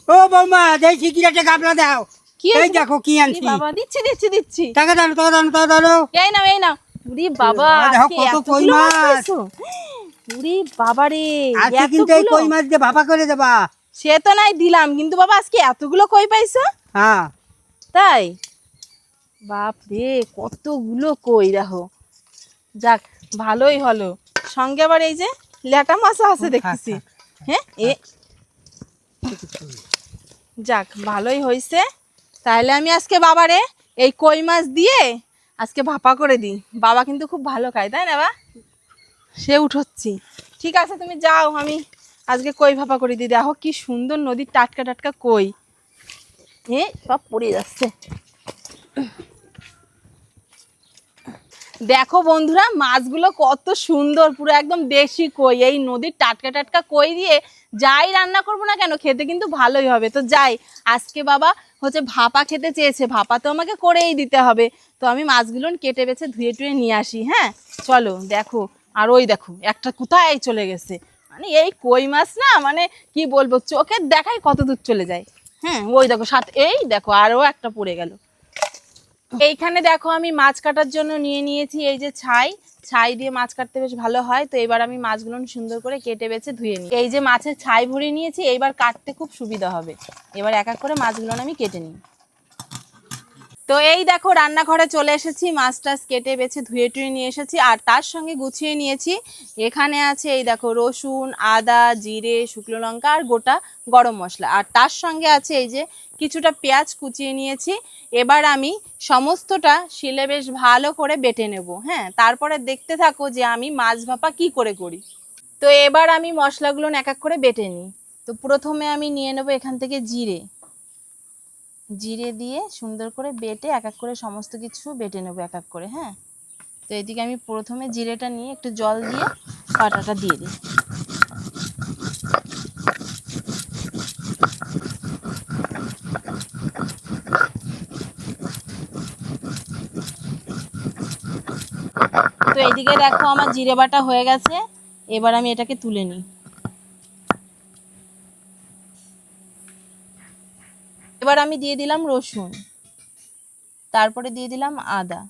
ও বৌমা, দেখি কি একটা গাবলা দাও। কি এই দেখো কি আনছি। বাবা, দিচ্ছি। টাকা দাও। এই নাও। উরি বাবা, দেখো আজকে কত কই এতগুলো মাছ মাছ। পাইছো? উরি বাবা রে, আজকে কিন্তু এই এতগুলো! কই মাছ দিয়ে ভাপা করে দেবা। সে তো নাই দিলাম, কিন্তু বাবা আজকে এতগুলো কই পাইছো? হ্যাঁ। তাই? বাপ রে, কতগুলো কই দেখো। যাক, ভালোই হলো। সঙ্গে আবার এই যে ল্যাটা মাছও আছে দেখতেছি। হ্যাঁ, যাক, ভালোই হয়েছে। তাহলে আমি আজকে বাবারে এই কই মাছ দিয়ে আজকে ভাপা করে দিই। বাবা কিন্তু খুব ভালো খায়, তাই না বা? সে উঠোচ্ছি। ঠিক আছে, তুমি যাও, আমি আজকে কই ভাপা করে দিই। দেখো কি সুন্দর নদীর টাটকা টাটকা কই। সব পড়ে যাচ্ছে। দেখো বন্ধুরা, মাছগুলো কত সুন্দর, পুরো একদম দেশি কই। এই নদীর টাটকা টাটকা কই দিয়ে যাই রান্না করবো না কেন, খেতে কিন্তু ভালোই হবে। তো যাই, আজকে বাবা হচ্ছে ভাপা খেতে চেয়েছে, ভাপা তো আমাকে করেই দিতে হবে। তো আমি মাছগুলো কেটে বেছে ধুয়ে টুয়ে নিয়ে আসি। হ্যাঁ চলো। দেখো, আর ওই দেখো একটা কোথায় চলে গেছে। মানে এই কই মাছ না, মানে কি বলবো, চোখের দেখাই কত দূর চলে যায়। হ্যাঁ, ওই দেখো সাথে, এই দেখো আরও একটা পড়ে গেল। এইখানে দেখো আমি মাছ কাটার জন্য নিয়ে নিয়েছি এই যে ছাই দিয়ে মাছ কাটতে বেশ ভালো হয়। তো এবার আমি মাছগুলো সুন্দর করে কেটে বেছে ধুয়ে নিই। এই যে মাছের ছাই ভরে নিয়েছি, এইবার কাটতে খুব সুবিধা হবে। এবার এক এক করে মাছগুলো আমি কেটে নিই। তো এই দেখো রান্নাঘরে চলে এসেছি, মাছ টাছ কেটে বেছে ধুয়ে টুয়ে নিয়ে এসেছি। আর তার সঙ্গে গুছিয়ে নিয়েছি, এখানে আছে এই দেখো রসুন, আদা, জিরে, শুকনো লঙ্কা আর গোটা গরম মশলা। আর তার সঙ্গে আছে এই যে কিছুটা পেঁয়াজ কুচিয়ে নিয়েছি। এবার আমি সমস্তটা শিলে বেশ ভালো করে বেটে নেব। হ্যাঁ, তারপরে দেখতে থাকো যে আমি মাছ ভাপা কি করে করি। তো এবার আমি মশলাগুলো এক এক করে বেটে নিই। তো প্রথমে আমি নিয়ে নেব এখান থেকে জিরে দিয়ে সুন্দর করে বেটে এক এক করে সমস্ত কিছু বেটে নেবো এক এক করে। হ্যাঁ, তো এদিকে আমি প্রথমে জিরেটা নিয়ে একটু জল দিয়ে বাটাটা দিয়ে দিই। তো এইদিকে দেখো আমার জিরে বাটা হয়ে গেছে। এবার আমি এটাকে তুলে নিই। এবার আমি দিয়ে দিলাম রসুন, তারপরে দিয়ে দিলাম আদা।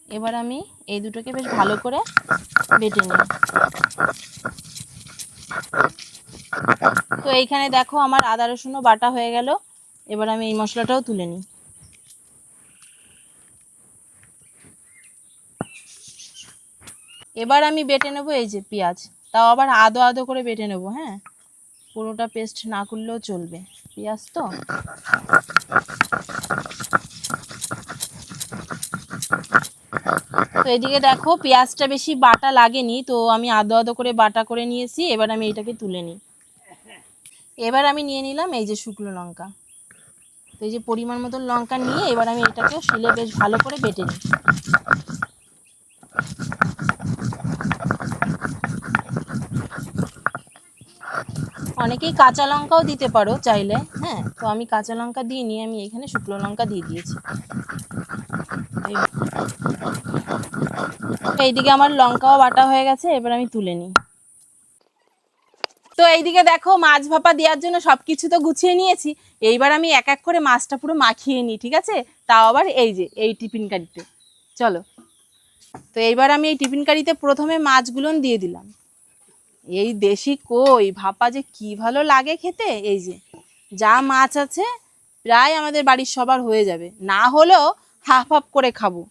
এবার আমি এই দুটোকে বেশ ভালো করে বেটে নিই। তো এইখানে দেখো আমার আদা রসুনও বাটা হয়ে গেল। এবার আমি এই মশলাটাও তুলে নিই। এবার আমি বেটে নেবো এই যে পেঁয়াজ, তাও আবার আদো আদো করে বেটে নেবো। হ্যাঁ, পুরোটা পেস্ট না করলেও চলবে, পেঁয়াজ তো। তো এদিকে দেখো পেঁয়াজটা বেশি বাটা লাগেনি, তো আমি আদো আদো করে বাটা করে নিয়েছি। এবার আমি এটাকে তুলে নিই। এবার আমি নিয়ে নিলাম এই যে শুকনো লঙ্কা। তো এই যে পরিমাণ মতন লঙ্কা নিয়ে এবার আমি এটাকেও শিলে বেশ ভালো করে বেটে নিই। অনেকেই কাঁচা লঙ্কাও দিতে পারো চাইলে। হ্যাঁ, তো আমি কাঁচা লঙ্কা দিইনি, আমি এখানে শুকনো লঙ্কা দিয়ে দিয়েছি। এইদিকে আমার লঙ্কাও বাটা হয়ে গেছে, এবার আমি তুলে নিই। তো এইদিকে দেখো মাছ ভাপা দেওয়ার জন্য সবকিছু তো গুছিয়ে নিয়েছি। এইবার আমি এক এক করে মাছটা পুরো মাখিয়ে নিই, ঠিক আছে? তাও আবার এই যে এই টিফিন কারিতে। চলো। তো এইবার আমি এই টিফিন কারিতে প্রথমে মাছগুলো দিয়ে দিলাম। এই দেশি কই ভাপা যে কি ভালো লাগে খেতে। এই যে যা মাছ আছে প্রায় আমাদের বাড়ির সবার হয়ে যাবে, না হলেও হাফ হাফ করে খাবো।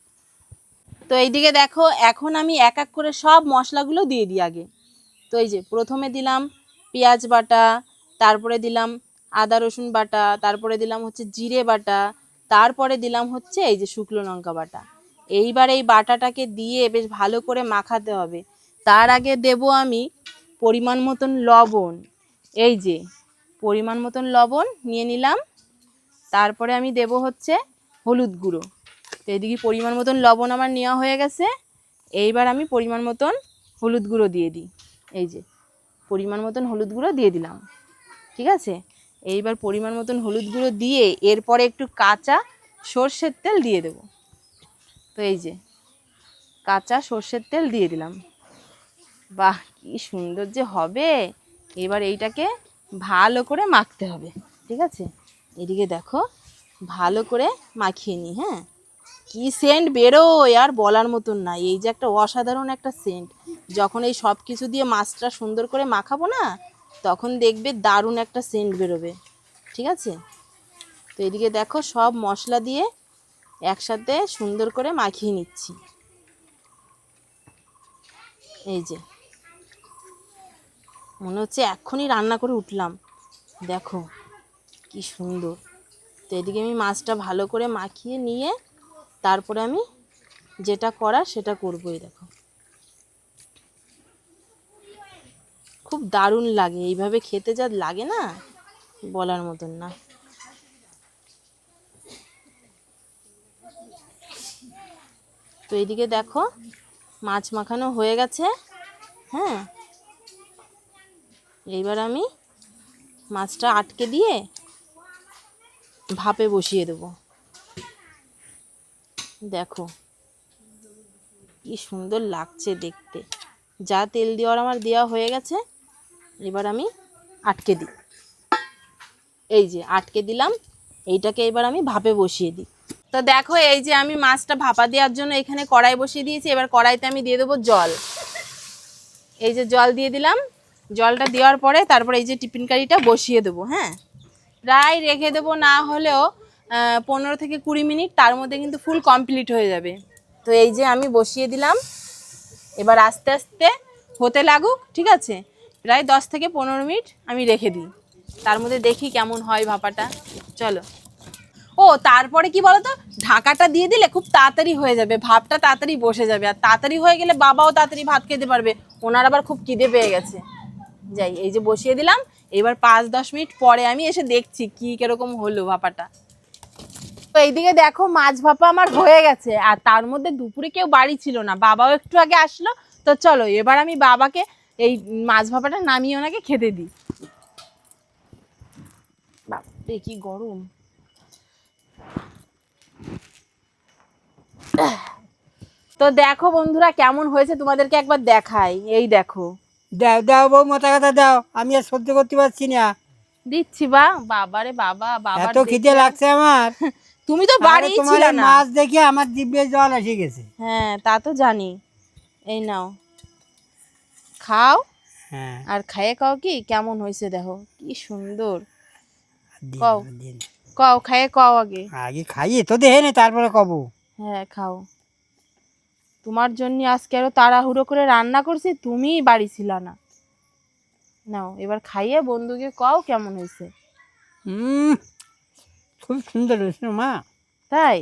তো এইদিকে দেখো এখন আমি এক এক করে সব মশলাগুলো দিয়ে দিই আগে। তো এই যে প্রথমে দিলাম পেঁয়াজ বাটা, তারপরে দিলাম আদা রসুন বাটা, তারপরে দিলাম হচ্ছে জিরে বাটা, তারপরে দিলাম হচ্ছে এই যে শুকনো লঙ্কা বাটা। এইবার এই বাটাটাকে দিয়ে বেশ ভালো করে মাখাতে হবে। তার আগে দেব আমি পরিমাণ মতন লবণ। এই যে পরিমাণ মতন লবণ নিয়ে নিলাম। তারপরে আমি দেব হচ্ছে হলুদ গুঁড়ো। তো এদিকে পরিমাণ মতন লবণ আমার নেওয়া হয়ে গেছে। এইবার আমি পরিমাণ মতন হলুদ গুঁড়ো দিয়ে দিই। এই যে পরিমাণ মতন হলুদ গুঁড়ো দিয়ে দিলাম, ঠিক আছে? এইবার পরিমাণ মতন হলুদ গুঁড়ো দিয়ে এরপরে একটু কাঁচা সর্ষের তেল দিয়ে দেব। তো এই যে কাঁচা সর্ষের তেল দিয়ে দিলাম। বাহ, কি সুন্দর যে হবে এবার এইটাকে ভালো করে মাখতে হবে, ঠিক আছে? এদিকে দেখো ভালো করে মাখিয়ে নিই। হ্যাঁ, কি সেন্ট বেরোয় আর বলার মতন না। এই যে একটা অসাধারণ একটা সেন্ট, যখন এই সব কিছু দিয়ে মাছটা সুন্দর করে মাখাবো না, তখন দেখবে দারুণ একটা সেন্ট বেরোবে, ঠিক আছে? তো এদিকে দেখো সব মশলা দিয়ে একসাথে সুন্দর করে মাখিয়ে নিচ্ছি। এই যে মনে হচ্ছে এক্ষুনি রান্না করে উঠলাম, দেখো কি সুন্দর। তো এদিকে আমি মাছটা ভালো করে মাখিয়ে নিয়ে তারপরে আমি যেটা করার সেটা করবো। এই দেখো খুব দারুণ লাগে, এইভাবে খেতে যা লাগে না বলার মতন না। তো এইদিকে দেখো মাছ মাখানো হয়ে গেছে। হ্যাঁ, এইবার আমি মাছটা আটকে দিয়ে ভাপে বসিয়ে দেবো। দেখো কি সুন্দর লাগছে দেখতে। যা তেল দেওয়ার আমার দেওয়া হয়ে গেছে, এবার আমি আটকে দিই। এই যে আটকে দিলাম, এইটাকে এবার আমি ভাপে বসিয়ে দিই। তো দেখো এই যে আমি মাছটা ভাপা দেওয়ার জন্য এখানে কড়াই বসিয়ে দিয়েছি। এবার কড়াইতে আমি দিয়ে দেবো জল। এই যে জল দিয়ে দিলাম। জলটা দেওয়ার পরে তারপরে এই যে টিফিন কারিটা বসিয়ে দেবো। হ্যাঁ, প্রায় রেখে দেবো, না হলেও 15 থেকে 20 মিনিট, তার মধ্যে কিন্তু ফুল কমপ্লিট হয়ে যাবে। তো এই যে আমি বসিয়ে দিলাম, এবার আস্তে আস্তে হতে লাগুক, ঠিক আছে? প্রায় 10 থেকে 15 মিনিট আমি রেখে দিই, তার মধ্যে দেখি কেমন হয় ভাপাটা। চলো। ও তারপরে কি বলতো, ঢাকাটা দিয়ে দিলে খুব তাড়াতাড়ি হয়ে যাবে, ভাপটা তাড়াতাড়ি বসে যাবে, আর তাড়াতাড়ি হয়ে গেলে বাবাও তাড়াতাড়ি ভাত খেতে পারবে, ওনার আবার খুব খিদে পেয়ে গেছে। যাই, এই যে বসিয়ে দিলাম, এবার 5-10 মিনিট পরে আমি এসে দেখছি কি কিরকম হলো ভাপাটা। তো এইদিকে দেখো মাছ ভাপা আমার হয়ে গেছে, আর তার মধ্যে দুপুরে কেউ বাড়ি ছিল না, বাবাও একটু আগে আসলো। তো চলো এবার আমি বাবাকে এই মাছ ভাপাটা নামিয়ে ওনাকে খেতে দিই। বাপরে কি গরম। তো দেখো বন্ধুরা কেমন হয়েছে, তোমাদেরকে একবার দেখাই। এই দেখো, দাও দাও বউ, মোটা কথা দাও, আমি আর সহ্য করতে পারছি না। দিচ্ছি। বা বাবারে বাবা, বাবার এত খিদে লাগছে আমার। তুমি তো আরে বাড়ি তোমার ছিল এই না। মাছ দেখে আমার জিভে জল এসে গেছে। হ্যাঁ তা তো জানি। এই নাও খাও, হ্যাঁ, আর খাইয়ে খাও কি কেমন হয়েছে দেখো কি সুন্দর। দিন কও দিন। কও, খাইয়ে কও আগে। আগে খাইয়ে তো দেখে নে, তারপরে কব। হ্যাঁ খাও, তোমার জন্য আজকে আরো তাড়াহুড়ো করে রান্না করছি, তুমিই বাড়ি ছিল না। নাও এবার খাইয়ে বন্ধুকে কও কেমন হয়েছে। খুব সুন্দর হয়েছে মা। তাই?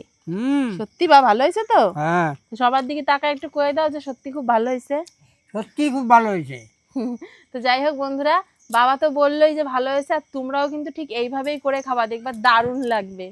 সত্যি বা ভালো হয়েছে তো? হ্যাঁ, সবার দিকে তাকা একটু কয়ে দাও যে সত্যি খুব ভালো হয়েছে। সত্যি খুব ভালো হয়েছে। তো যাই হোক বন্ধুরা, বাবা তো বললোই যে ভালো হয়েছে, আর তোমরাও কিন্তু ঠিক এইভাবেই করে খাবা, দেখবা দারুণ লাগবে।